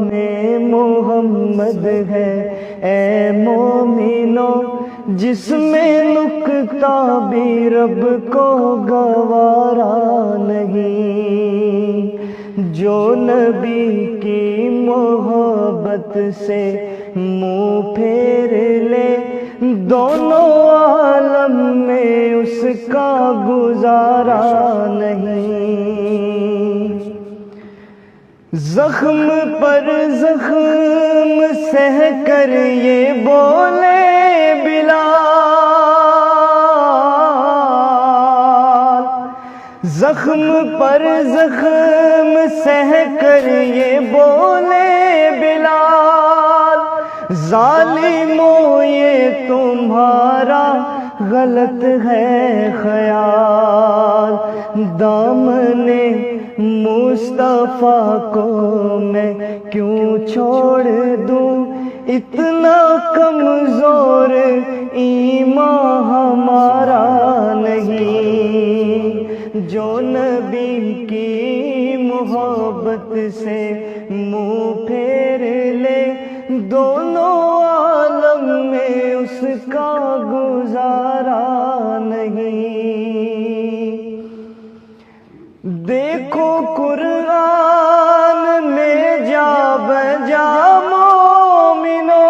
میں محمد ہے اے مومنو، جس میں نکتہ بھی رب کو گوارا نہیں۔ جو نبی کی محبت سے منہ پھیر لے، دونوں عالم میں اس کا گزارا نہیں۔ زخم پر زخم سہ کر یہ بولے بلال، زخم پر زخم سہ کر یہ بولے بلال، ظالموں یہ تمہارا غلط ہے خیال، دامن مصطفیٰ کو میں کیوں چھوڑ دوں، اتنا کمزور ایمان ہمارا نہیں۔ جو نبی کی محبت سے منہ پھیر لے، دونوں عالم میں اس کا گزارا نہیں۔ دیکھو قرآن میں جا بجا مومنو،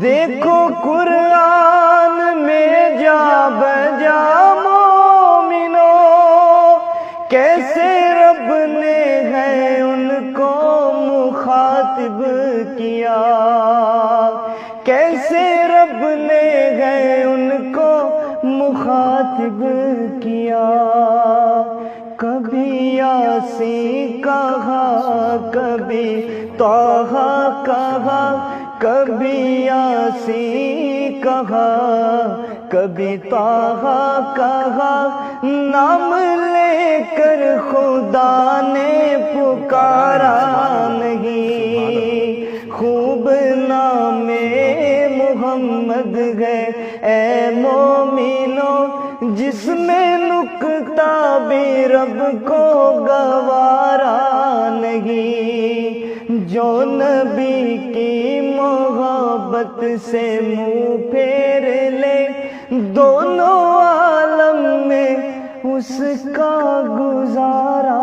دیکھو قرآن میں جا بجا مومنو، کیسے رب نے ہے ان کو مخاطب کیا، کیسے رب نے ہے ان کو مخاطب کیا۔ کبھی یاسین کہا، کبھی طہ کہا، کبھی یاسین کہا، کبھی طہ کہا، نام لے کر خدا نے پکارا نہیں۔ خوب نام محمد ہے اے مومنو، جس میں نکتہ بھی رب کو گوارا نہیں۔ جو نبی کی محبت سے منہ پھیر لے، دونوں عالم میں اس کا گزارا